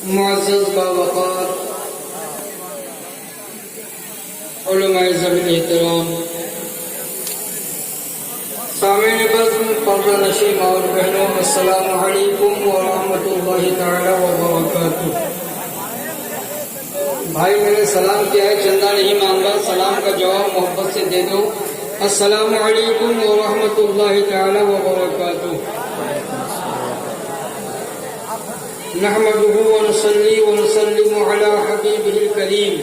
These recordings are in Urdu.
معزز باوقار علماء زمین احترام، سامعین بزم، پردہ نشین اور بہنوں، السلام علیکم ورحمۃ اللہ تعالی وبرکاتہ۔ بھائی میں نے سلام کیا ہے، چندہ نہیں مانگا، سلام کا جواب محبت سے دے دو۔ السلام علیکم ورحمۃ اللہ تعالی وبرکاتہ۔ نحمده ونصلي ونسلم على حبيبه الكريم،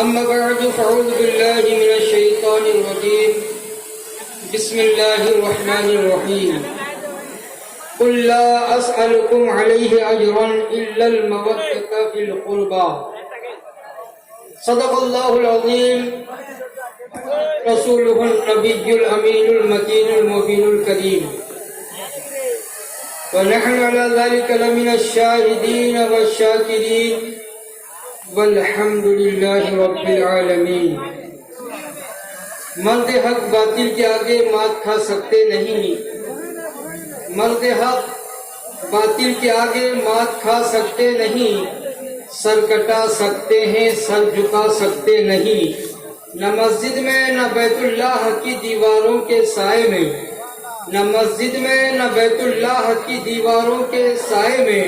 أما بعد فأعوذ بالله من الشيطان الرجيم، بسم الله الرحمن الرحيم، قل لا أسألكم عليه أجرا إلا المودة في القربى، صدق الله العظيم، رسوله النبي الأمين المتين المبين الكريم، ونحن على ذلك لمن الشاهدين والشاكرين، والحمد لله رب العالمين۔ مرد حق باطل کے آگے مات کھا سکتے نہیں، مرد حق باطل کے آگے مات کھا سکتے نہیں، سر کٹا سکتے ہیں، سر جھکا سکتے نہیں، نہ مسجد میں نہ بیت اللہ کی دیواروں کے سائے میں، نہ مسجد میں نہ بیت اللہ کی دیواروں کے سائے میں،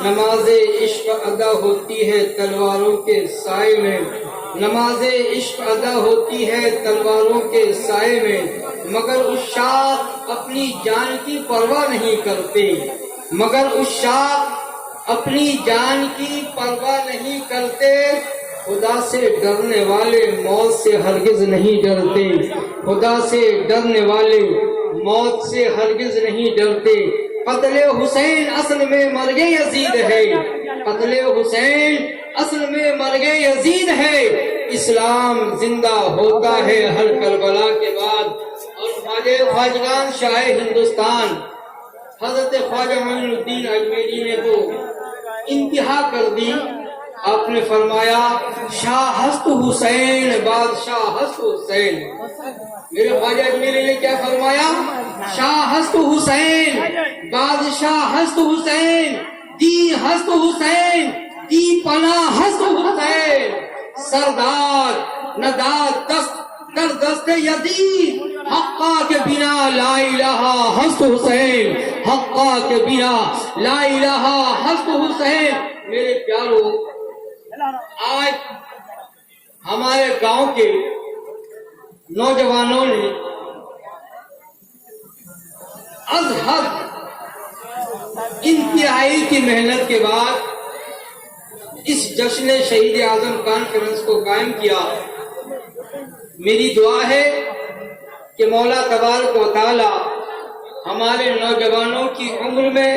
نماز عشق ادا ہوتی ہے تلواروں کے سائے میں، نماز عشق ادا ہوتی ہے تلواروں کے سائے میں، مگر عشاق اپنی جان کی پرواہ نہیں کرتے، مگر عشاق اپنی جان کی پرواہ نہیں کرتے، خدا سے ڈرنے والے موت سے ہرگز نہیں ڈرتے، خدا سے ڈرنے والے موت سے ہرگز نہیں ڈرتے۔ قتل حسین اصل میں مرگ یزید ہے، قتل حسین اصل میں مرگ یزید ہے، اسلام زندہ ہوتا ہے ہر کربلا کے بعد۔ اور خواجہ خواجگان شاہ ہندوستان حضرت خواجہ معین الدین اجمیری نے تو انتہا کر دی، آپ نے فرمایا شاہ ہست حسین بادشاہ ہست حسین۔ میرے خواجہ اجمیری نے کیا فرمایا؟ شاہ ہست حسین بادشاہ ہست حسین، دین ہست حسین، دی پناہ ہست حسین، سردار نداد دست کر دست یزید، حقا کے بنا لا الہ ہست حسین، حقا کے بنا لا الہ ہست حسین۔ میرے پیارو، آج ہمارے گاؤں کے نوجوانوں نے از حد انتہائی کی محنت کے بعد اس جشن شہید اعظم کانفرنس کو قائم کیا۔ میری دعا ہے کہ مولا تبارک و تعالی ہمارے نوجوانوں کی عمر میں،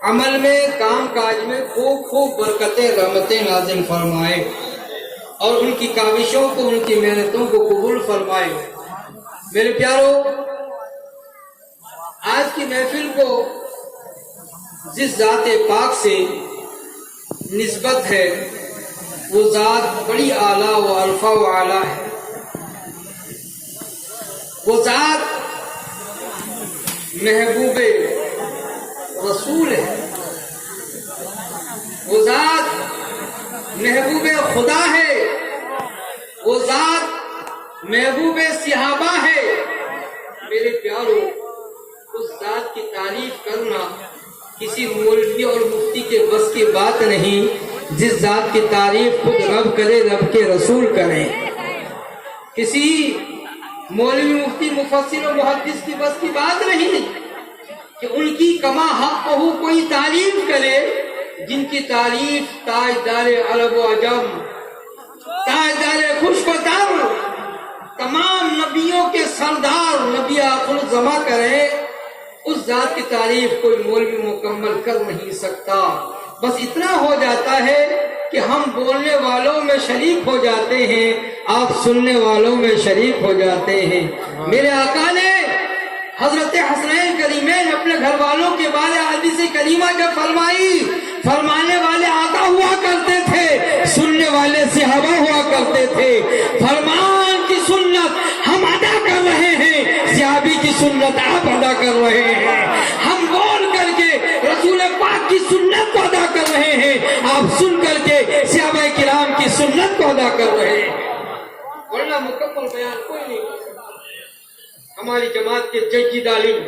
عمل میں، کام کاج میں خوب خوب برکتیں رحمتیں نازل فرمائے، اور ان کی کاوشوں کو، ان کی محنتوں کو قبول فرمائے۔ میرے پیارو، آج کی محفل کو جس ذات پاک سے نسبت ہے وہ ذات بڑی اعلیٰ و عرفہ و اعلیٰ ہے، وہ ذات محبوب رسول ہے، وہ ذات محبوب خدا ہے، وہ ذات محبوب صحابہ ہے۔ میرے پیارو، اس ذات کی تعریف کرنا کسی مولوی اور مفتی کے بس کی بات نہیں، جس ذات کی تعریف خود رب کرے، رب کے رسول کریں۔ کسی مولوی مفتی مفسر و محدث کی بس کی بات نہیں کہ ان کی کما حق ہو کوئی تعریف کرے، جن کی تعریف تاجدار عرب و عجم، تاجدار خشک و تر، تمام نبیوں کے سردار نبی آخر الزما کرے، اس ذات کی تعریف کوئی مولوی مکمل کر نہیں سکتا۔ بس اتنا ہو جاتا ہے کہ ہم بولنے والوں میں شریک ہو جاتے ہیں، آپ سننے والوں میں شریک ہو جاتے ہیں۔ میرے آقا نے حضرت حسنین کریمین اپنے گھر والوں کے بارے حدیث کریمہ جب فرمائی، فرمانے والے آقا ہوا کرتے تھے، سننے والے صحابہ ہوا کرتے تھے۔ فرمان کی سنت ہم ادا کر رہے ہیں، نبی کی سنت آپ ادا کر رہے ہیں، ہم بول کر کے رسول پاک کی سنت کو ادا کر رہے ہیں، آپ سن کر کے صحابہ کرام کی سنت کو ادا کر رہے ہیں، ورنہ مکمل بیان کوئی نہیں۔ ہماری جماعت کے جدید عالم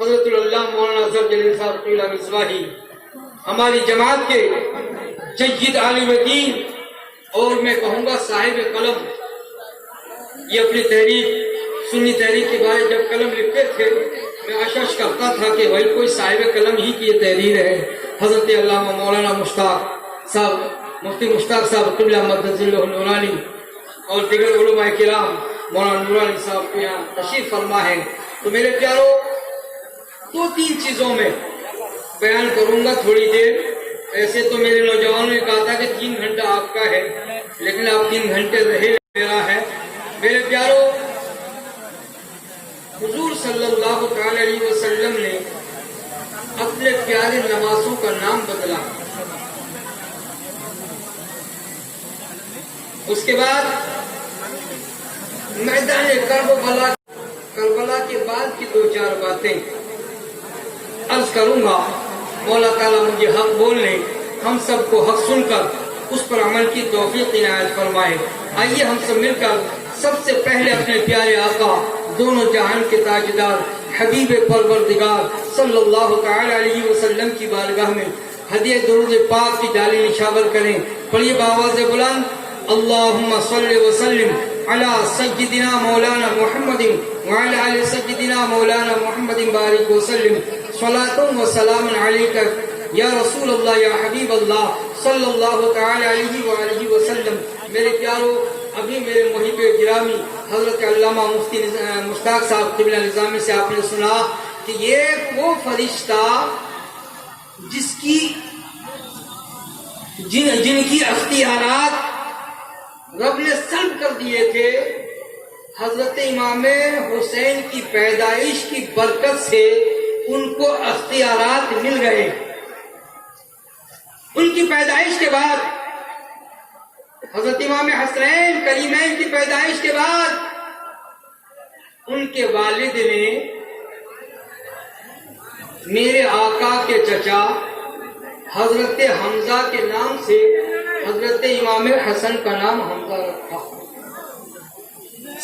حضرت اللہ مولانا اظہر جلیل صاحب رحمۃ اللہ مصباحی، ہماری جماعت کے جدید عالم دین اور میں کہوں گا صاحب قلم، یہ اپنی تحریک سنی تحریک کے بارے جب قلم لکھتے تھے میں آشش کرتا تھا کہ بھائی کوئی صاحب قلم ہی کی یہ تحریر ہے۔ حضرت علامہ مولانا مشتاق صاحب، مفتی مشتاق صاحب قبلہ مدد اللہ نورانی اور دیگر علماء کرام مولانا نورانی صاحب کو یہاں تشریف فرما ہے۔ تو میرے پیارو، دو تین چیزوں میں بیان کروں گا تھوڑی دیر۔ ایسے تو میرے نوجوانوں نے کہا تھا کہ 3 گھنٹہ آپ کا ہے، لیکن آپ 3 گھنٹے رہے میرا ہے۔ میرے پیارو، حضور صلی اللہ تعالی علیہ وسلم نے اپنے پیارے نوازوں کا نام بدلا۔ اس کے بعد میدان کربلا کے بعد کی 2-4 باتیں عرض کروں گا۔ مولا تعالیٰ مجھے حق بولنے، ہم سب کو حق سن کر اس پر عمل کی توفیق عنایت فرمائے۔ آئیے ہم سب مل کر سب سے پہلے اپنے پیارے آقا، دونوں جہان کے تاجدار، حبیب پروردگار صلی اللہ تعالی علیہ وسلم کی بارگاہ میں ہدیہ درود پاک کی ڈالی نشاور کریں۔ پڑھیے بآواز بلند، اللہم صلی وسلم علی سیدنا مولانا محمد وعلی آل سیدنا مولانا محمد بارک وسلم، صلاۃ و سلام علیک یا رسول اللہ یا حبیب اللہ صلی اللہ تعالی علیہ وآلہ وسلم۔ میرے پیارو، ابھی میرے محب گرامی حضرت علامہ مفتی مشتاق صاحب قبلہ نظامی سے آپ نے سنا کہ یہ وہ فرشتہ جس کی جن کی اختیارات رب نے سلب کر دیے تھے، حضرت امام حسین کی پیدائش کی برکت سے ان کو اختیارات مل گئے۔ ان کی پیدائش کے بعد، حضرت امام حسنین کریمین کی پیدائش کے بعد، ان کے والد نے میرے آقا کے چچا حضرت حمزہ کے نام سے حضرت امام حسن کا نام حمزہ رکھا۔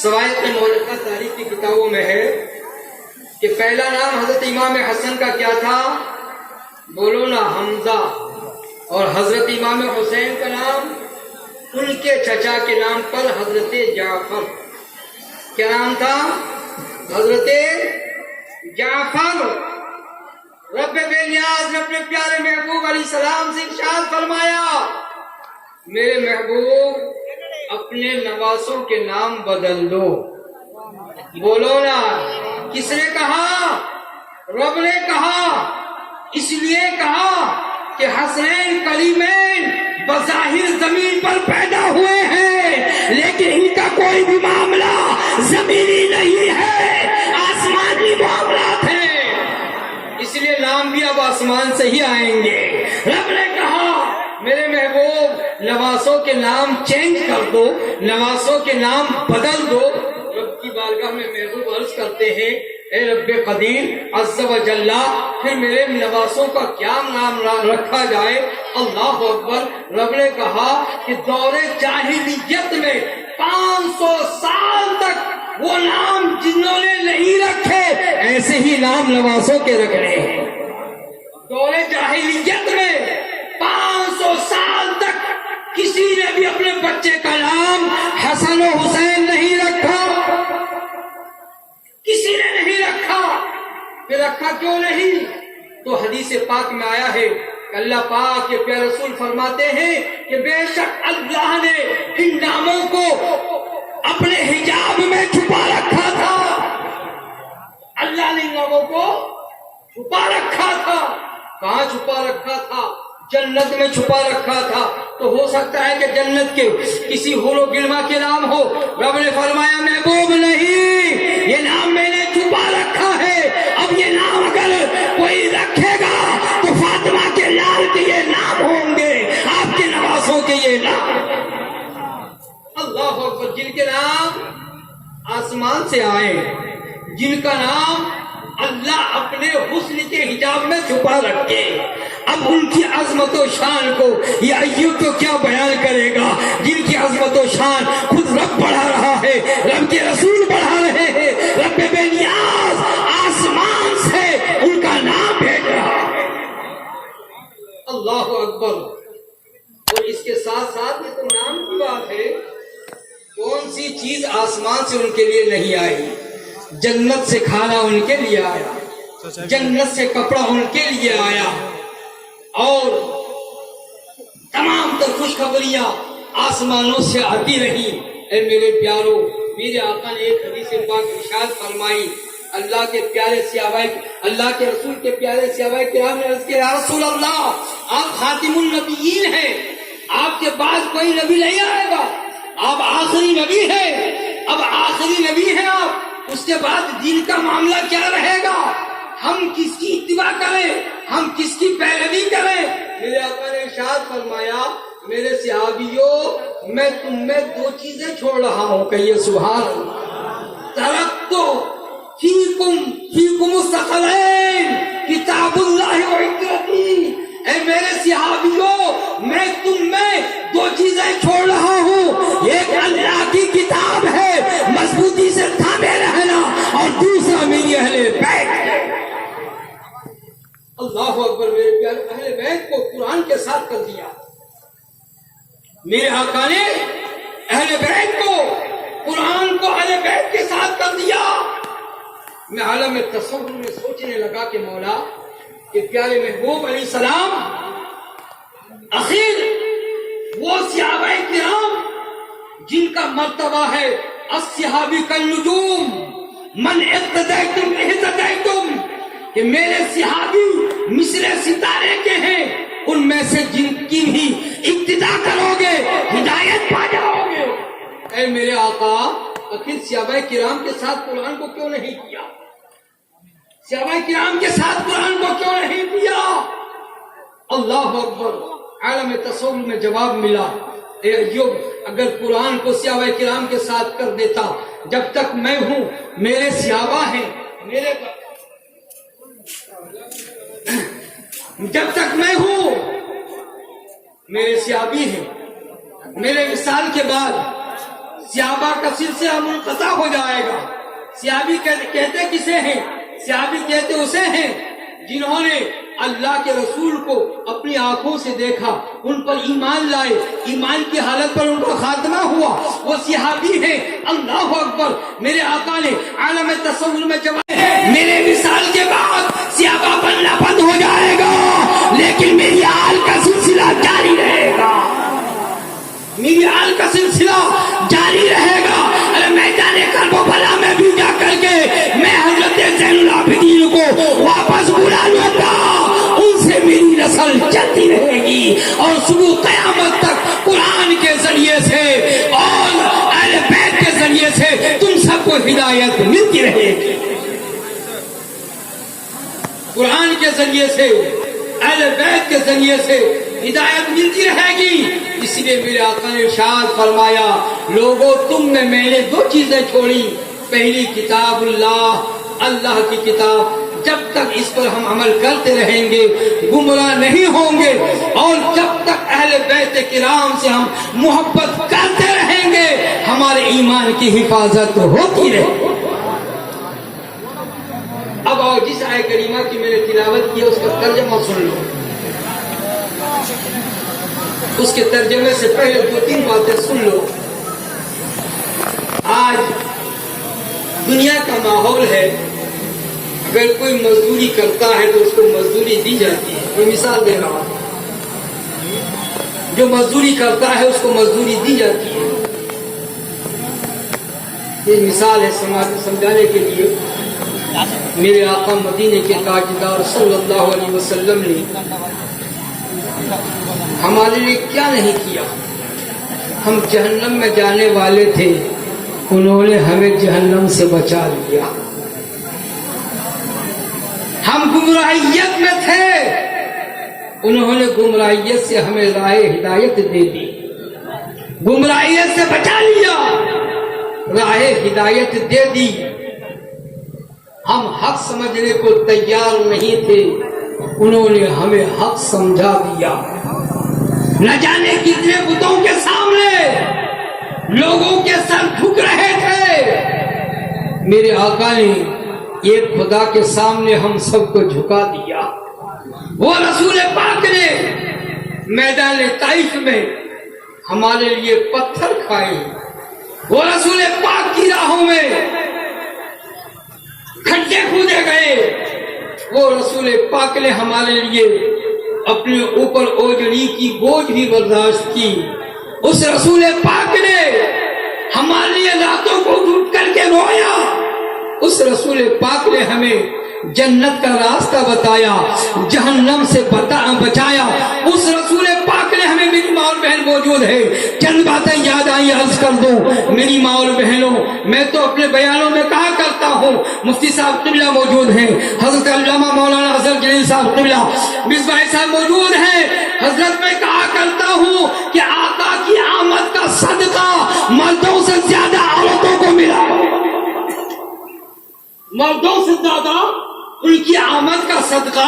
سوائے مولدہ تاریخ کی کتابوں میں ہے کہ پہلا نام حضرت امام حسن کا کیا تھا؟ بولو نا، حمزہ۔ اور حضرت امام حسین کا نام ان کے چچا کے نام پر حضرت جعفر۔ کیا نام تھا؟ حضرت جعفر۔ رب بے نیاز نے اپنے پیارے محبوب علیہ السلام سے ارشاد فرمایا، میرے محبوب اپنے نواسوں کے نام بدل دو۔ بولو نا، کس نے کہا؟ رب نے کہا۔ اس لیے کہا کہ حسنین کلیمین بظاہر زمین پر پیدا ہوئے ہیں، لیکن ان کا کوئی بھی معاملہ زمینی نہیں ہے، آسمانی معاملات ہیں، اس لیے نام بھی اب آسمان سے ہی آئیں گے۔ رب نے کہا میرے محبوب نواسوں کے نام چینج کر دو، نواسوں کے نام بدل دو۔ رب کی بارگاہ میں محبوب عرض کرتے ہیں، اے رب قدیر عز و جل، پھر میرے نواسوں کا کیا نام رکھا جائے؟ اللہ اکبر۔ رب نے کہا کہ دور جاہلیت میں 500 سال تک وہ نام جنہوں نے نہیں رکھے، ایسے ہی نام نواسوں کے رکھنے ہیں۔ دور جاہلیت میں 500 سال تک کسی نے بھی اپنے بچے کا نام حسن و حسین نہیں رکھا، کسی نے نہیں رکھا۔ پھر رکھا کیوں نہیں؟ تو حدیث پاک میں آیا ہے کہ اللہ پاک کے پیارے رسول فرماتے ہیں کہ بے شک اللہ نے ان ناموں کو اپنے حجاب میں چھپا رکھا تھا۔ اللہ نے ان ناموں کو چھپا رکھا تھا۔ کہاں چھپا رکھا تھا؟ جنت میں چھپا رکھا تھا۔ تو ہو سکتا ہے کہ جنت کے کسی حور و گلما کے نام ہو۔ رب نے فرمایا محبوب نہیں، یہ نام میں نے چھپا رکھا ہے۔ اب یہ نام اگر کوئی رکھے گا تو فاطمہ کے لال کے یہ نام ہوں گے، آپ کے نواسوں کے یہ نام۔ اللہ اکبر۔ جن کے نام آسمان سے آئے، جن کا نام اللہ اپنے حسن کے حجاب میں چھپا رکھے. اب ان کی عظمت و شان کو یہ ایوب تو کیا بیان کرے گا، جن کی عظمت و شان خود رب بڑھا رہا ہے، رب کے رسول بڑھا رہے ہیں، رب بے نیاز آسمان سے ان کا نام بھیج رہا ہے. اللہ اکبر. اور اس کے ساتھ ساتھ یہ تو نام کی بات ہے، کون سی چیز آسمان سے ان کے لیے نہیں آئی؟ جنت سے کھانا ان کے لیے آیا، جنت سے کپڑا ان کے لیے آیا، اور تمام تر خوشخبریاں آسمانوں سے آتی رہی. اے میرے پیارو، میرے آقا نے ایک حدیث پاک ارشاد فرمائی، اللہ کے پیارے صحابہ، اللہ کے رسول کے پیارے صحابہ کرام نے عرض کیا، یا رسول اللہ آپ خاتم النبیین ہیں، آپ کے بعد کوئی نبی نہیں آئے گا، آپ آخری نبی ہیں، اب آخری نبی ہیں آپ، اس کے بعد دین کا معاملہ کیا رہے گا؟ ہم کس کی اتباع کریں، ہم کس کی پیروی کریں؟ میرے آقا نے ارشاد فرمایا، میرے صحابیوں میں تم میں دو چیزیں چھوڑ رہا ہوں، کہیے سبحان اللہ. ترکتو فیکم الثقلین کتاب اللہ و عترتی. اے میرے صحابیوں میں تم میں دو چیزیں چھوڑ رہا ہوں، ایک اللہ کی کتاب ہے مضبوطی سے تھامے رہنا، اور دوسرا میری اہل بیت. اللہ اکبر. میرے پیارے، اہل بیت کو قرآن کے ساتھ کر دیا. میرے آقا نے اہل بیت کو، قرآن کو اہل بیت کے ساتھ کر دیا. میں عالم تصور میں سوچنے لگا کہ مولا کہ پیارے محبوب علیہ السلام آخر وہ صحابہ کرام جن کا مرتبہ ہے الصحابی کالنجوم من اقتدیتم اہتدیتم، کہ میرے صحابی مثل ستارے کے ہیں، ان میں سے جن کی بھی اقتدا کرو گے ہدایت پا جاؤ گے. اے میرے آقا، آخر صحابہ کرام کے ساتھ قرآن کو کیوں نہیں کیا؟ صحابہ کرام کے ساتھ قرآن کو کیوں نہیں کیا؟ اللہ اکبر. عالم تصور میں جواب ملا، اے ایوب اگر قرآن کو صحابہ کرام کے ساتھ کر دیتا، جب تک میں ہوں میرے صحابہ ہیں، جب تک میں ہوں میرے صحابی ہیں، میرے وصال کے بعد صحابہ کا سلسلہ منقطع ہو جائے گا. صحابی کہتے کسے ہیں؟ صحابی کہتے اسے ہیں جنہوں نے اللہ کے رسول کو اپنی آنکھوں سے دیکھا، ان پر ایمان لائے، ایمان کی حالت پر ان کا خاتمہ ہوا، وہ صحابی ہیں. اللہ اکبر. میرے آقا نے عالم تصور میں جواب، میرے وصال کے بعد صحابہ بننا بند ہو جائے گا، لیکن میری آل کا سلسلہ جاری رہے گا، میری آل کا سلسلہ جاری رہے گا. ارے میدان کربلا میں بھی جا کر کے میں حضرت زین العابدین کو واپس بلا لوں گا، ان سے میری نسل چلتی رہے گی، اور صبح قیامت تک قرآن کے ذریعے سے اور اہل بیت کے ذریعے سے تم سب کو ہدایت ملتی رہے گی. قرآن کے ذریعے سے، اہل بیت کے ذریعے سے ہدایت ملتی رہے گی. اس لیے میرے آقا نے ارشاد فرمایا، لوگوں تم میں نے دو چیزیں چھوڑی، پہلی کتاب اللہ، اللہ کی کتاب، جب تک اس پر ہم عمل کرتے رہیں گے گمراہ نہیں ہوں گے، اور جب تک اہل بیت کرام سے ہم محبت کرتے رہیں گے ہمارے ایمان کی حفاظت ہوتی رہے گی. اب آؤ جس آیت کریمہ کی میں نے تلاوت کی ہے اس کا ترجمہ سن لو. اس کے ترجمے سے پہلے دو تین باتیں سن لو. آج دنیا کا ماحول ہے، اگر کوئی مزدوری کرتا ہے تو اس کو مزدوری دی جاتی ہے. کوئی مثال دے رہا ہوں، جو مزدوری کرتا ہے اس کو مزدوری دی جاتی ہے. یہ مثال ہے سمجھانے کے لیے. میرے آقا مدینے کے تاجدار صلی اللہ علیہ وسلم نے ہمارے لیے کیا نہیں کیا. ہم جہنم میں جانے والے تھے، انہوں نے ہمیں جہنم سے بچا لیا. ہم گمراہیت میں تھے، انہوں نے گمراہیت سے ہمیں راہ ہدایت دے دی، گمراہیت سے بچا لیا، راہ ہدایت دے دی. ہم حق سمجھنے کو تیار نہیں تھے، انہوں نے ہمیں حق سمجھا دیا۔ نہ جانے کتنے بتوں کے سامنے لوگوں کے سر جھک رہے تھے، میرے آقا نے ایک خدا کے سامنے ہم سب کو جھکا دیا۔ وہ رسول پاک نے میدان طائف میں ہمارے لیے پتھر کھائے، وہ رسول پاک کی راہوں میں کھڈے کھودے گئے، وہ رسول پاک نے ہمارے لیے اپنے اوپر اوجڑی کی بوجھ بھی برداشت کی، اس رسول پاک نے ہمارے لیے راتوں کو اٹھ کر کے رویا، اس رسول پاک نے ہمیں جنت کا راستہ بتایا، جہنم سے بچایا، اس رسول پاک نے ہمیں، میری ماں اور بہن موجود ہے، چند باتیں یاد آئی عرض کر دوں۔ میری ماں اور بہنوں، میں تو اپنے بیانوں میں کہا کرتا ہوں، مفتی صاحب قبلہ موجود ہیں، حضرت علامہ مولانا اظہر جلیل صاحب قبلہ، مصباح صاحب موجود ہیں، حضرت میں کہا کرتا ہوں کہ آقا کی آمد کا صدقہ مردوں سے زیادہ عورتوں کو ملا، مردوں سے زیادہ ان کی آمد کا صدقہ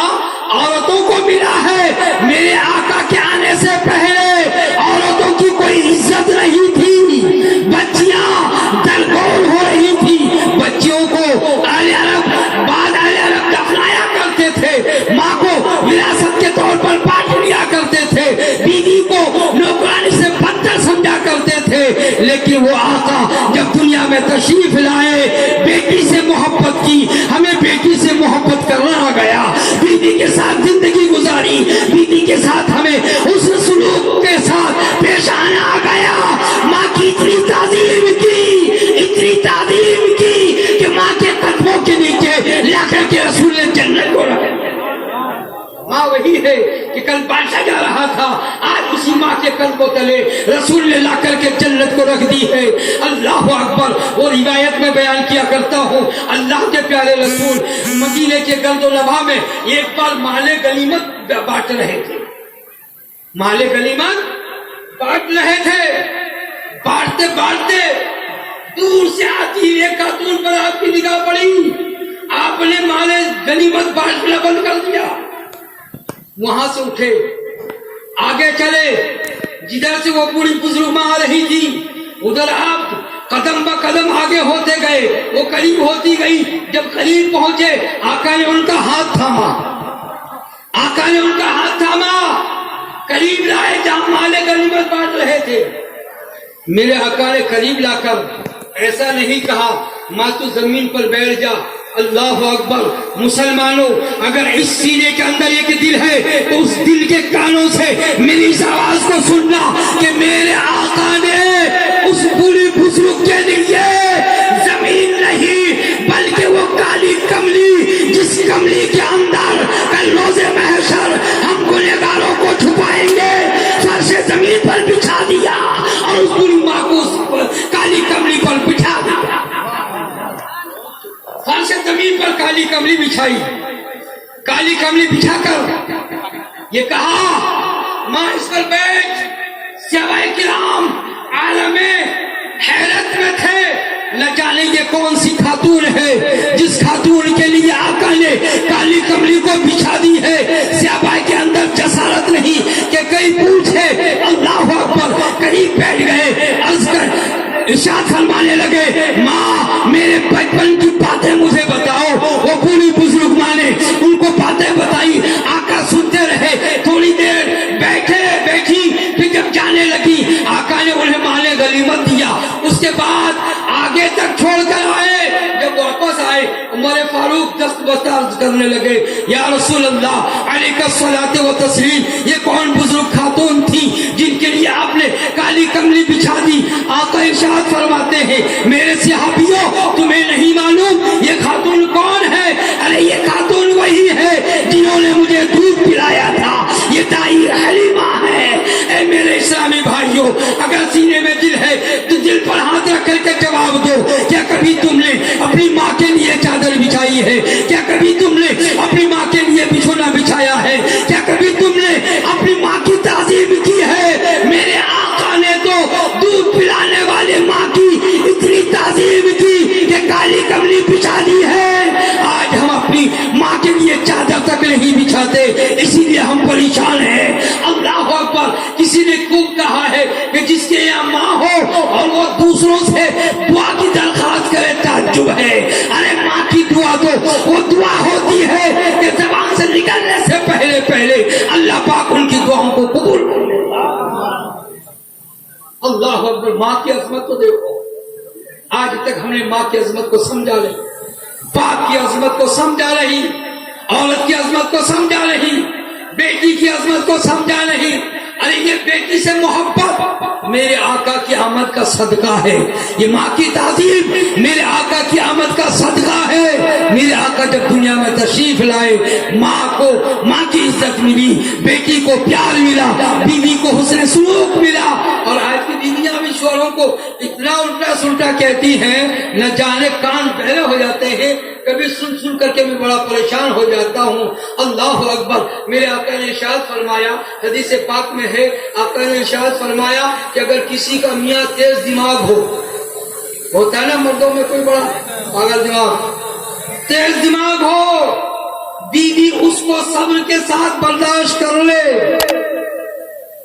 عورتوں کو ملا ہے۔ میرے آقا کے آنے سے پہلے عورتوں کی کوئی عزت نہیں تھی، بچیاں درگور ہو رہی تھی، بچیوں کو اہل عرب بعد اہل عرب دفنایا کرتے تھے، ماں کو وراثت کے طور پر بانٹ لیا کرتے تھے، بیوی کو نوکرانی سے بدتر سمجھا کرتے تھے، لیکن وہ آقا جب دنیا میں تشریف لائے، بیٹی سے محبت کی، ہمیں بیٹی سے محبت کرنا آ گیا، بیوی کے ساتھ زندگی گزاری، بیوی کے ساتھ ہمیں اس سلوک کے ساتھ پیش آنا آ گیا، ماں کی اتنی تعظیم کی، اتنی تعظیم کی کہ ماں کے قدموں کے نیچے لا کر کے رسول نے جنت کو رکھ دیا۔ ماں وہی ہے کہ کل بادشاہ جا رہا تھا، آج اسی ماں کے قدموں تلے رسول نے لا کر کے جنت کو رکھ دی ہے۔ اللہ اکبر۔ وہ روایت میں بیان کیا کرتا ہوں، اللہ کے پیارے رسول مدینے کے گرد و نواح میں ایک بار مال غنیمت بانٹ رہے تھے، مال غنیمت بانٹ رہے تھے، بانٹتے بانٹتے دور سے آتی ایک خاتون پر آپ کی نگاہ پڑی، آپ نے مال غنیمت بانٹنا بند کر دیا، وہاں سے اٹھے آگے چلے، جدھر سے وہ پوری بزرگ آ رہی تھی ادھر آپ قدم با قدم آگے ہوتے گئے، وہ قریب ہوتی گئی، جب قریب پہنچے آقا نے ان کا ہاتھ تھاما، آقا نے ان کا ہاتھ تھاما، قریب لائے جہاں مال غنیمت بانٹ رہے تھے، میرے آقا نے قریب لا کر ایسا نہیں کہا ماں تو زمین پر بیٹھ جا، اللہ اکبر۔ مسلمانوں، اگر اس سینے کے اندر ایک دل ہے تو اس دل کے کانوں سے میری اس آواز کو سننا کہ میرے آقا نے اس بری بزرگ کے لیے زمین نہیں بلکہ وہ کالی کملی، جس کملی کے اندر کل روز محشر ہم گنہگاروں کو چھپائیں گے، فرش زمین پر بچھا دیا اور اس بری ماں کو اس کالی کملی پر بچھا دیا، فرش زمین پر کالی کملی بچھائی، کالی کملی بچھا کر یہ کہا ماں اس پر بیٹھ۔ صحابہ کرام عالم حیرت میں تھے، نہ جانے یہ کون سی خاتون ہے جس خاتون کے لیے آقا نے کالی کملی کو بچھا دی ہے۔ صحابہ کے اندر جسارت نہیں کہ کئی پوچھے، اللہ اکبر، قریب بیٹھ گئے، عرض کر ارشاد فرمانے لگے ماں میرے بچپن کی باتیں مجھے بتاؤ۔ وہ پوری بزرگ ماں نے ان کو باتیں بتائی، آقا سنتے رہے، تھوڑی دیر بیٹھی، پھر جب جانے لگی آقا نے انہیں مال غنیمت دیا، اس کے بعد آگے تک چھوڑ کر آئے، جب واپس آئے عمر فاروق دست بستار کرنے لگے، یا رسول اللہ علیہ الصلوۃ والتسلیم، یہ کون بزرگ خاتون تھی جن کے لیے آپ نے کالی کملی بچھا دی؟ آقا ارشاد فرماتے ہیں میرے صحابیوں تمہیں نہیں معلوم یہ خاتون کون ہے؟ ارے یہ خاتون وہی ہے جنہوں نے مجھے دودھ پلایا تھا، یہ دائی حلیمہ ہے۔ اے میرے اسلامی بھائیوں، اگر سینے میں دل ہے تو دل پر ہاتھ رکھ کر کے جواب دو، کیا کبھی تم نے اپنی ماں کے لیے چادر بچھائی ہے؟ کیا کبھی تم نے اپنی ماں کے لیے بچھونا بچھایا ہے؟ کیا کبھی تم نے اپنی ماں کی تعظیم کی ہے؟ میرے آقا نے تو دودھ پلانے والے ماں کی اتنی تعظیم کی کہ کالی کملی بچھا دی ہے۔ چادر تک نہیں بچھاتے، اسی لیے ہم پریشان ہیں۔ اللہ اکبر۔ کسی نے خوب کہا ہے کہ جس کے یہاں ماں ہو اور وہ دوسروں سے دعا کی درخواست کرے تعجب ہے۔ ارے ماں کی دعا تو وہ دعا ہوتی ہے کہ زبان سے نکلنے سے پہلے پہلے اللہ پاک ان کی دعاؤں کو قبول کر لیتا۔ اللہ اکبر۔ ماں کی عظمت تو دیکھو، آج تک ہم نے ماں کی عظمت کو سمجھا نہیں، باپ کی عظمت کو سمجھا نہیں، عورت کی عظمت کو سمجھا نہیں، بیٹی کی عظمت کو سمجھا نہیں۔ ارے یہ بیٹی سے محبت میرے آقا کی آمد کا صدقہ ہے، یہ ماں کی تعظیم میرے آقا کی آمد کا صدقہ ہے۔ میرے آقا جب دنیا میں تشریف لائے، ماں کی عزت ملی، بیٹی کو پیار ملا، بیوی کو حسن سلوک ملا۔ اور آج کی بیویاں بھی شوہروں کو اتنا الٹا سلٹا کہتی ہیں، نہ جانے کان بہرے ہو جاتے ہیں۔ کبھی سن کر کے میں بڑا پریشان ہو جاتا ہوں۔ اللہ اکبر۔ میرے آقا نے ارشاد فرمایا، حدیث پاک میں ہے، آقا نے ارشاد فرمایا کہ اگر کسی کا میاں تیز دماغ ہو، ہوتا ہے نا مردوں میں کوئی بڑا پاگل دماغ، تیز دماغ ہو، بیوی اس کو صبر کے ساتھ برداشت کر لے۔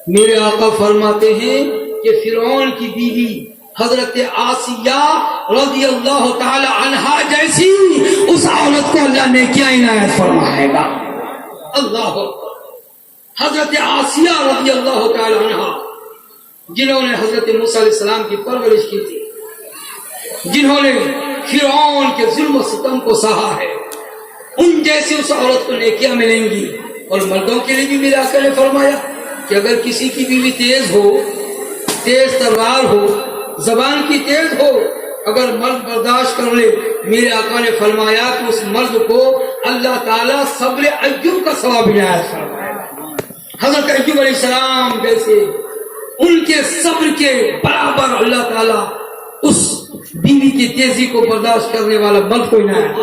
میرے آقا فرماتے ہیں کہ فرعون کی بیوی حضرت آسیہ رضی اللہ تعالی عنہا جیسی اس عورت کو اللہ نے کیا عنایت فرمائے گا۔ اللہ اکبر۔ حضرت آسیہ رضی اللہ تعالی عنہا، جنہوں نے حضرت موسیٰ علیہ السلام کی پرورش کی تھی، جنہوں نے فرعون کے ظلم و ستم کو سہا ہے، ان جیسی اس عورت کو نیکیاں ملیں گی۔ اور مردوں کے لیے بھی میرے آقا نے فرمایا کہ اگر کسی کی بیوی تیز ہو، تیز تلوار ہو، زبان کی تیز ہو، اگر مرد برداشت کر لے، میرے آقا نے فرمایا کہ اس مرد کو اللہ تعالیٰ صبر ایوب کا ثواب عنایت فرمائے۔ حضرت ایوب علیہ السلام جیسے ان کے صبر کے برابر اللہ تعالیٰ اس بیوی کی تیزی کو برداشت کرنے والا مرد کو عنایت۔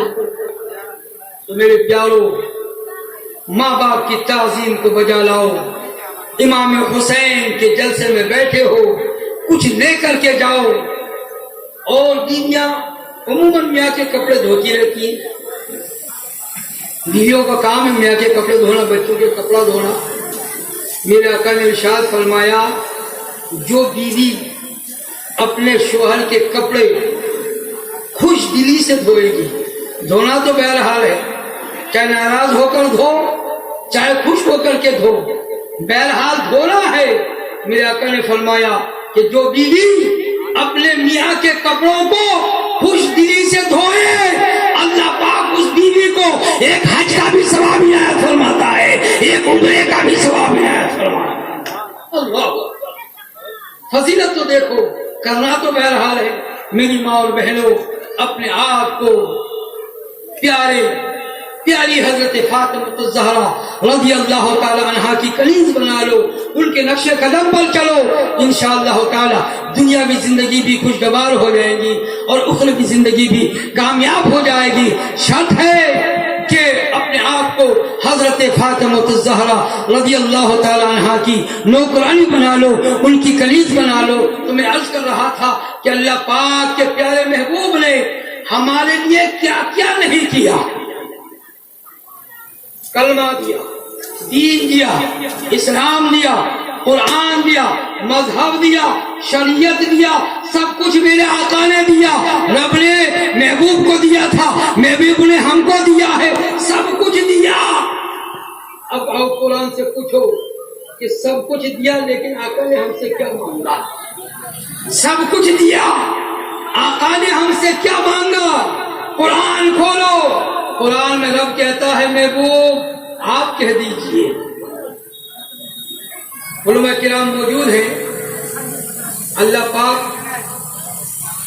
تو میرے پیارو، ماں باپ کی تعظیم کو بجا لاؤ۔ امام حسین کے جلسے میں بیٹھے ہو، کچھ لے کر کے جاؤ۔ اور بیویاں عموماً میاں کے کپڑے دھوتی رہتی ہیں، بیویوں کا کام ہے میاں کے کپڑے دھونا، بچوں کے کپڑا دھونا۔ میرے آقا نے ارشاد فرمایا، جو بیوی اپنے شوہر کے کپڑے خوش دلی سے دھوئے گی، دھونا تو بہرحال ہے، چاہے ناراض ہو کر دھو، چاہے خوش ہو کر کے دھو، بہرحال دھونا ہے۔ میرے آقا نے فرمایا کہ جو بیوی اپنے میاں کے کپڑوں کو خوش دلی سے دھوئے، اللہ پاک اس بیوی کو ایک حج کا بھی ثواب عنایت فرماتا ہے، ایک عمرے کا بھی ثواب عنایت فرماتا ہے۔ اللہ فضیلت تو دیکھو، کرنا تو بہرحال ہے۔ میری ماں اور بہنوں، اپنے آپ کو پیاری حضرت فاطمہ الزہرا رضی اللہ تعالی عنہا کی کنیز بنا لو، ان کے نقش قدم پر چلو، انشاءاللہ تعالی دنیاوی زندگی بھی خوشگوار ہو جائے گی اور اخروی زندگی بھی کامیاب ہو جائے گی۔ شرط ہے کہ اپنے آپ کو حضرت فاطمہ الزہرا رضی اللہ تعالی عنہا کی نوکرانی بنا لو، ان کی کنیز بنا لو۔ تو میں عرض کر رہا تھا کہ اللہ پاک کے پیارے محبوب نے ہمارے لیے کیا کیا نہیں کیا۔ کلمہ دیا، دین دیا، اسلام دیا، قرآن دیا، مذہب دیا، شریعت دیا، سب کچھ میرے آقا نے دیا۔ رب نے محبوب کو دیا تھا، محبوب نے ہم کو دیا ہے، سب کچھ دیا۔ اب آؤ قرآن سے پوچھو کہ سب کچھ دیا لیکن آقا نے ہم سے کیا مانگا؟ سب کچھ دیا، آقا نے ہم سے کیا مانگا؟ قرآن کھولو، قرآن میں رب کہتا ہے محبوب آپ کہہ دیجئے۔ علماء کرام موجود ہیں، اللہ پاک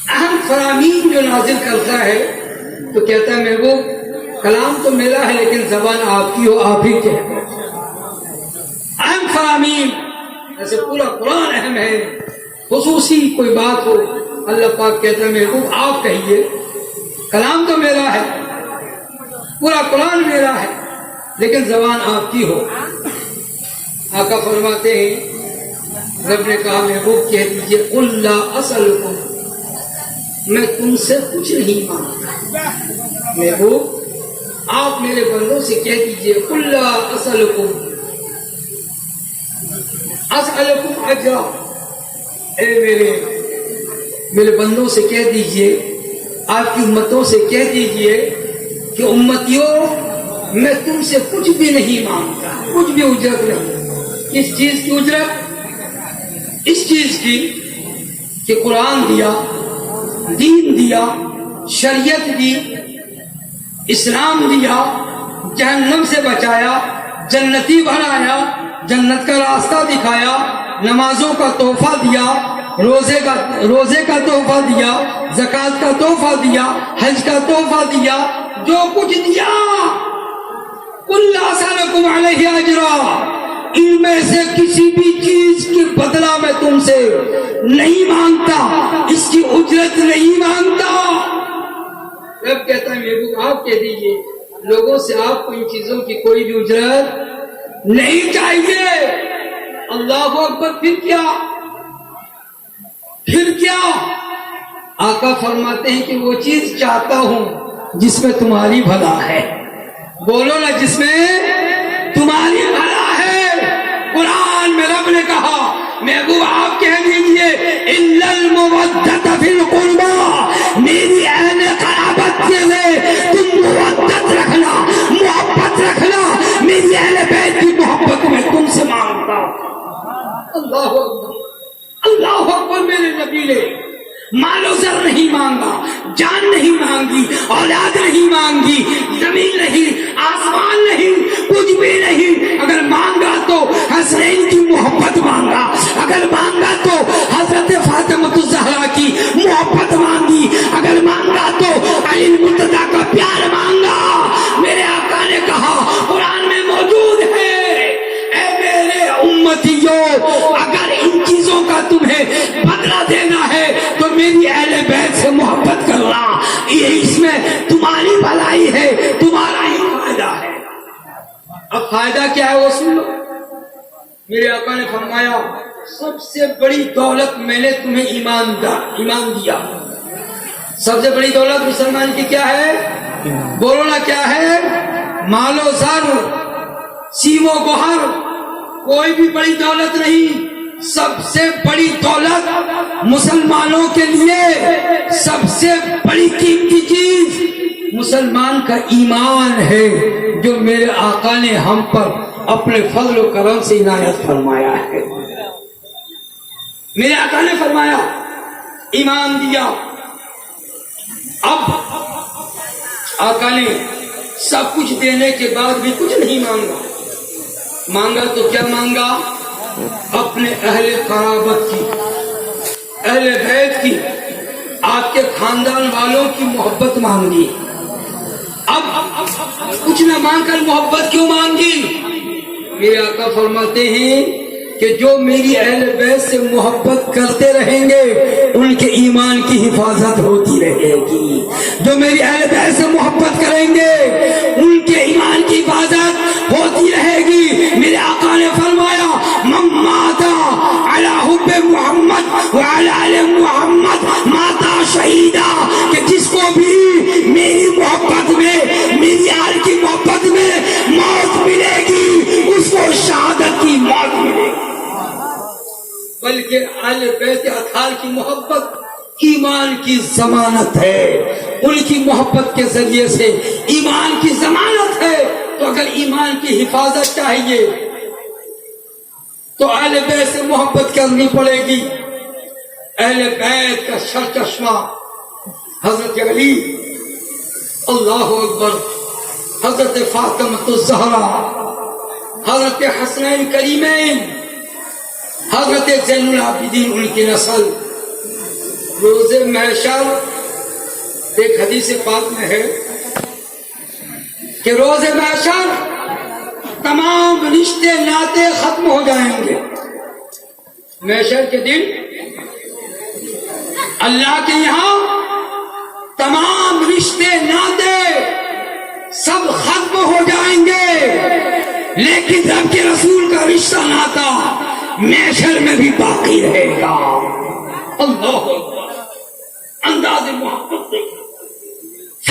اہم فرامین جو نازل کرتا ہے تو کہتا ہے محبوب کلام تو میرا ہے لیکن زبان آپ کی ہو، آپ ہی کہتے ہیں۔ اہم فرامین، ایسے پورا قرآن اہم ہے، خصوصی کوئی بات ہو اللہ پاک کہتا ہے محبوب آپ کہیے، کلام تو میرا ہے، پورا قرآن میرا ہے لیکن زبان آپ کی ہو۔ آقا فرماتے ہیں، رب نے کہا محبوب کہہ دیجئے قل لا اسألکم، میں تم سے کچھ نہیں مانگتا۔ محبوب آپ میرے بندوں سے کہہ دیجئے قل لا اسألکم اجرا، اے میرے بندوں سے کہہ دیجئے، آپ کی امتوں سے کہہ دیجئے کہ امتیوں میں تم سے کچھ بھی نہیں مانگتا، کچھ بھی اجرت نہیں۔ اس چیز کی اجرت، اس چیز کی کہ قرآن دیا، دین دیا، شریعت دی، اسلام دیا، جہنم سے بچایا، جنتی بنایا، جنت کا راستہ دکھایا، نمازوں کا تحفہ دیا، روزے کا تحفہ دیا، زکوٰۃ کا تحفہ دیا، حج کا تحفہ دیا، جو کچھ دیا قل لا اسألکم علیہ اجرا، ان میں سے کسی بھی چیز کی بدلہ میں تم سے نہیں مانگتا، اس کی اجرت نہیں مانگتا۔ رب کہتا ہے محبوب آپ کہہ دیجئے لوگوں سے آپ کو ان چیزوں کی کوئی بھی اجرت نہیں چاہیے۔ اللہ اکبر، پھر کیا؟ آقا فرماتے ہیں کہ وہ چیز چاہتا ہوں جس میں تمہاری بھلا ہے، بولو نا، جس میں تمہاری بھلا ہے۔ قرآن میں رب نے کہا محبوب آپ کہہ دیجئے الا المودۃ فی القربى، میری اہل قرابت سے تم مودت رکھنا، محبت رکھنا، میری اہل بیت کی محبت میں تم سے مانگتا۔ اللہ اکبر، اللہ اکبر۔ میرے نبی نے مال و زر نہیں مانگا، جان نہیں مانگی، اولاد نہیں مانگی، زمین نہیں، آسمان نہیں، کچھ بھی نہیں۔ اگر مانگا تو حسنین کی محبت مانگا، اگر مانگا تو حضرت فاطمہ الزہرا کی محبت مانگی، اگر مانگا تو علی المرتضیٰ کا پیار مانگا۔ میرے آقا نے کہا قرآن میں موجود ہے، اے میرے امتیوں، اگر ان چیزوں کا تمہیں بدلہ دینا ہے تو میری اہل بیت سے محبت کرنا، یہ اس میں تمہاری بھلائی ہے، تمہارا ہی فائدہ ہے۔ اب فائدہ کیا ہے وہ سن لو۔ میرے آقا نے فرمایا سب سے بڑی دولت میں نے تمہیں ایمان دیا۔ سب سے بڑی دولت مسلمان کی کیا ہے؟ بولو نا، کیا ہے؟ مال و زر، سیم و گوہر، کوئی بھی بڑی دولت نہیں۔ سب سے بڑی دولت مسلمانوں کے لیے، سب سے بڑی قیمتی چیز مسلمان کا ایمان ہے، جو میرے آقا نے ہم پر اپنے فضل و کرم سے عنایت فرمایا ہے۔ میرے آقا نے فرمایا ایمان دیا۔ اب آقا نے سب کچھ دینے کے بعد بھی کچھ نہیں مانگا تو کیا مانگا؟ اپنے اہل قرابت کی، اہل بیت کی، آپ کے خاندان والوں کی محبت مانگی۔ اب کچھ نہ مانگ کر محبت کیوں مانگی؟ میرے آقا فرماتے ہیں کہ جو میری اہل بیت سے محبت کرتے رہیں گے ان کے ایمان کی حفاظت ہوتی رہے گی، جو میری اہل بیت سے محبت کریں گے ان کے ایمان کی حفاظت ہوتی رہے گی۔ میرے آقا نے فرمایا من مات علی حب محمد وعلی آل محمد مات شہیدا، کہ جس کو بھی میری محبت میں، میری آل کی محبت میں موت ملے گی اس کو شہادت کی موت ملے گی۔ بلکہ اہل بیت اطہار کی محبت ایمان کی ضمانت ہے، ان کی محبت کے ذریعے سے ایمان کی ضمانت ہے۔ تو اگر ایمان کی حفاظت چاہیے تو اہل بیت سے محبت کرنی پڑے گی۔ اہل بیت کا سرچشمہ حضرت علی، اللہ اکبر، حضرت فاطمہ الزہرا، حضرت حسنین کریمین، حضرت زین العابدین، ان کی نسل۔ روز محشر ایک حدیث پاک میں ہے کہ روز محشر تمام رشتے ناطے ختم ہو جائیں گے۔ محشر کے دن اللہ کے یہاں تمام رشتے ناطے سب ختم ہو جائیں گے، لیکن رب کے رسول کا رشتہ ناتا محشر میں بھی باقی رہے گا۔ اللہ انداز محبت دیکھیں،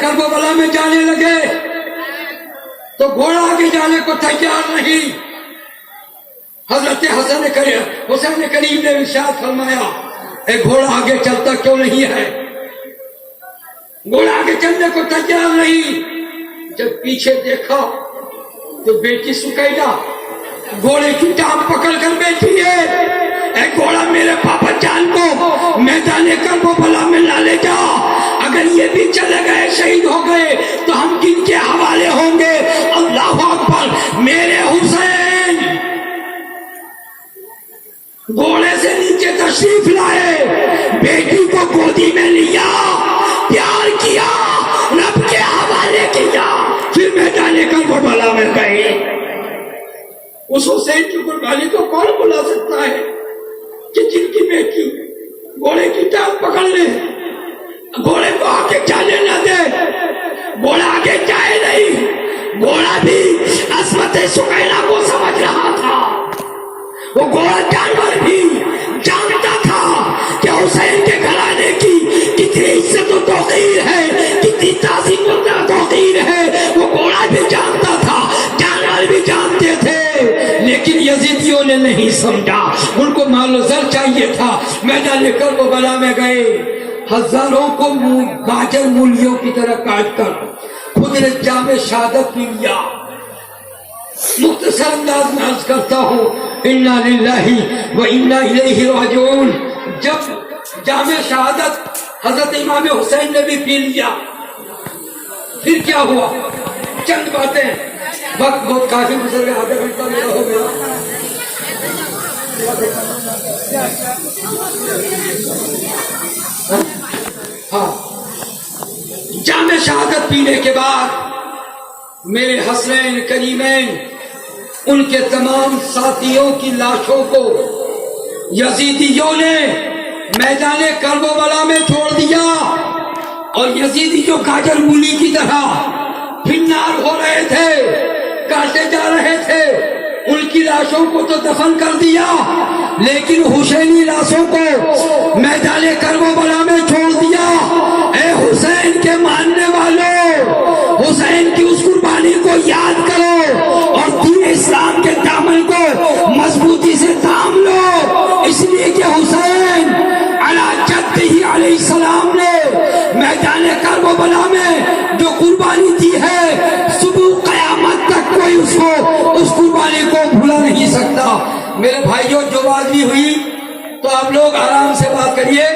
کرب و بلا میں جانے لگے تو گھوڑا آگے جانے کو تیار نہیں. حضرت حسین کریم نے ارشاد فرمایا اے گھوڑا آگے چلتا کیوں نہیں ہے؟ گھوڑا آگے چلنے کو تیار نہیں. جب پیچھے دیکھا تو بیٹی سکینا گھوڑے کی ٹانگ پکڑ کر بیٹھی ہے. اے گھوڑا میرے پاپا جان کو میدان کرب و بلا میں نہ لے جا. اگر یہ بھی چلے گئے شہید ہو گئے تو ہم کن کے حوالے ہوں گے؟ اللہ اکبر. میرے حسین گھوڑے سے نیچے تشریف لائے, بیٹی کو گودی میں لیا, پیار کیا, رب کے حوالے کیا, پھر میدان کرب و بلا میں گئے. اس حسین کی قربانی کو کون بلا سکتا ہے کہ جن کی بیٹی گھوڑے کی ٹانگ پکڑ لے, گھوڑے کو آگے جانے نہ دے. گھوڑا آگے جائے نہیں. گھوڑا بھی عصمت سکینہ کو سمجھ رہا تھا. وہ گھوڑا جانور بھی جانتا تھا کہ حسین کے گھرانے کی کتنی عزت و توقیر ہے, کتنی تعظیم و توقیر ہے. وہ گھوڑا بھی جانتا تھا, جانور بھی جانتے تھے. لیکن یزیدیوں نے نہیں سمجھا, ان کو مال و زر چاہیے تھا. میدان کرب و بلا میں گئے, ہزاروں کو گاجر مولیوں کی طرح کاٹ کر خود نے جام شہادت پی لیا. مختصر انداز میں عرض کرتا ہوں انا للہ و انا الیہ راجعون. جب جام شہادت حضرت امام حسین نے بھی پی لیا, پھر کیا ہوا؟ چند باتیں. وقت بہت کافی گزر گیا, آدھا گھنٹہ میرا ہو گیا. ہاں, جام شہادت پینے کے بعد میرے حسنین کریمین ان کے تمام ساتھیوں کی لاشوں کو یزیدیوں نے میدان کرب و بلا میں چھوڑ دیا. اور یزیدی جو گاجر مولی کی طرح پھنار ہو رہے تھے, کاٹے جا رہے تھے, ان کی لاشوں کو تو دفن کر دیا, لیکن حسینی لاشوں کو میدان کرب و بلا میں چھوڑ دیا. اے حسین کے ماننے والوں, حسین کی اس قربانی کو یاد کرو اور دین اسلام کے دامن کو مضبوطی سے تھام لو. اس لیے کہ حسین علی جدہ علیہ السلام نے میدان کرب و بلا میں جو قربانی دی ہے, صبح قیامت تک کوئی اس قربانی کو بھولا نہیں سکتا. میرے بھائیوں, جو بات بھی ہوئی تو آپ لوگ آرام سے بات کریے,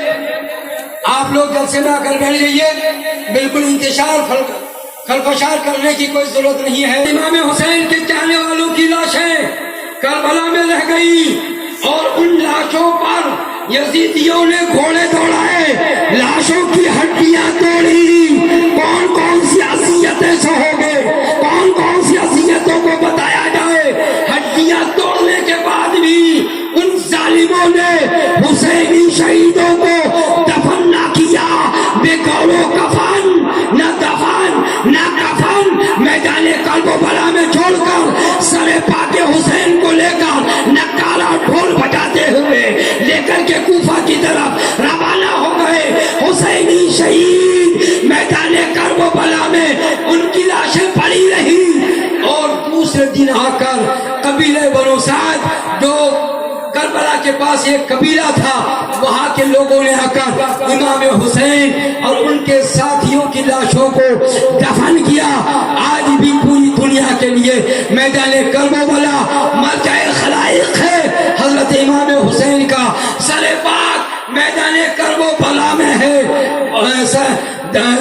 آپ لوگ جلسے میں آ کر بیٹھ جائیے. بالکل انتشار خلفشار کرنے کی کوئی ضرورت نہیں ہے. امام حسین کے چاہنے والوں کی لاشیں کربلا میں رہ گئی اور ان لاشوں پر یزیدیوں نے گھوڑے دوڑائے, لاشوں کی ہڈیاں توڑی. کون کون سی اذیتیں سہو گے, کون کون سی اذیتوں کو بتایا جائے. ہڈیاں توڑنے کے بعد بھی ان ظالموں نے حسینی شہیدوں کو دفن نہ کیا. بے گور و کفن, نہ دفن نہ کفن, میدان کرب و بلا میں چھوڑ کر سر پاک حسین کو لے کر نکارا ڈھول بجاتے ہوئے لے کر کے کوفہ کی طرف روانہ ہو گئے. حسینی شہید میدان کرب و بلا میں ان کی لاشیں پڑی رہی. اور دوسرے دن آ کر قبیلہ بنو سعد, جو کربلا کے پاس ایک قبیلہ تھا, وہاں کے لوگوں نے آ کر امام حسین اور ان کے ساتھیوں کی لاشوں کو دفن کیا. آج بھی پوری دنیا کے لیے میدان کرب و بلا مرجع خلائق ہے. حضرت امام حسین کا سر پاک میدان کرب و بلا میں ہے,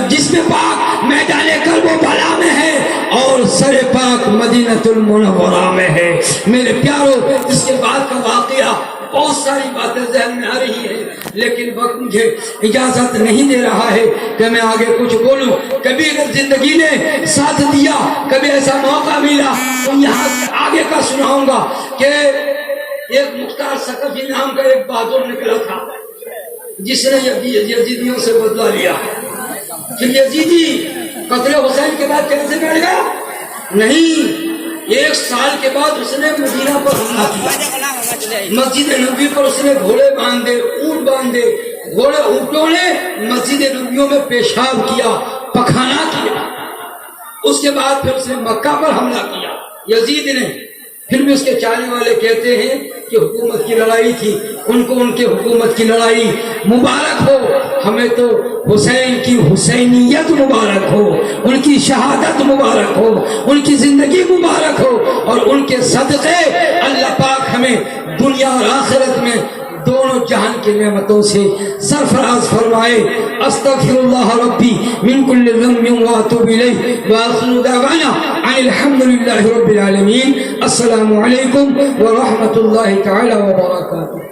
جسم پاک میدان کرب و بلا میں ہے اور سر پاک مدینہ المنورہ میں ہے. میرے پیارو, اس کے بعد کا واقعہ بہت ساری باتیں ذہن میں آ رہی ہے, لیکن وقت مجھے اجازت نہیں دے رہا ہے کہ میں آگے کچھ بولوں. کبھی اگر زندگی نے ساتھ دیا, کبھی ایسا موقع ملا تو یہاں آگے کا سناؤں گا کہ ایک مختار ثقفی نام کا ایک بہادر نکلا تھا جس نے یزیدیوں سے بدلہ لیا. پھر یزیدی قتل حسین کے بعد کیسے بیٹھ گیا؟ نہیں, 1 سال کے بعد اس نے مدینہ پر حملہ کیا. مسجد نبوی پر اس نے گھوڑے باندھے, اونٹ باندھے. گھوڑے اونٹوں نے مسجد نبویوں میں پیشاب کیا پکھانا کیا. اس کے بعد پھر اس نے مکہ پر حملہ کیا یزید نے. پھر بھی اس کے چاہنے والے کہتے ہیں کہ حکومت کی لڑائی تھی, ان کو ان کے حکومت کی لڑائی مبارک ہو, ہمیں تو حسین کی حسینیت مبارک ہو, ان کی شہادت مبارک ہو, ان کی زندگی مبارک ہو, اور ان کے صدقے اللہ پاک ہمیں دنیا اور آخرت میں دونوں جہان کی نعمتوں سے سرفراز فرمائے. استغفر اللہ ربی من کل ذنب واتوب الیہ وآخر دعوانا ان الحمد للہ رب العالمین. السلام علیکم ورحمۃ اللہ تعالی وبرکاتہ.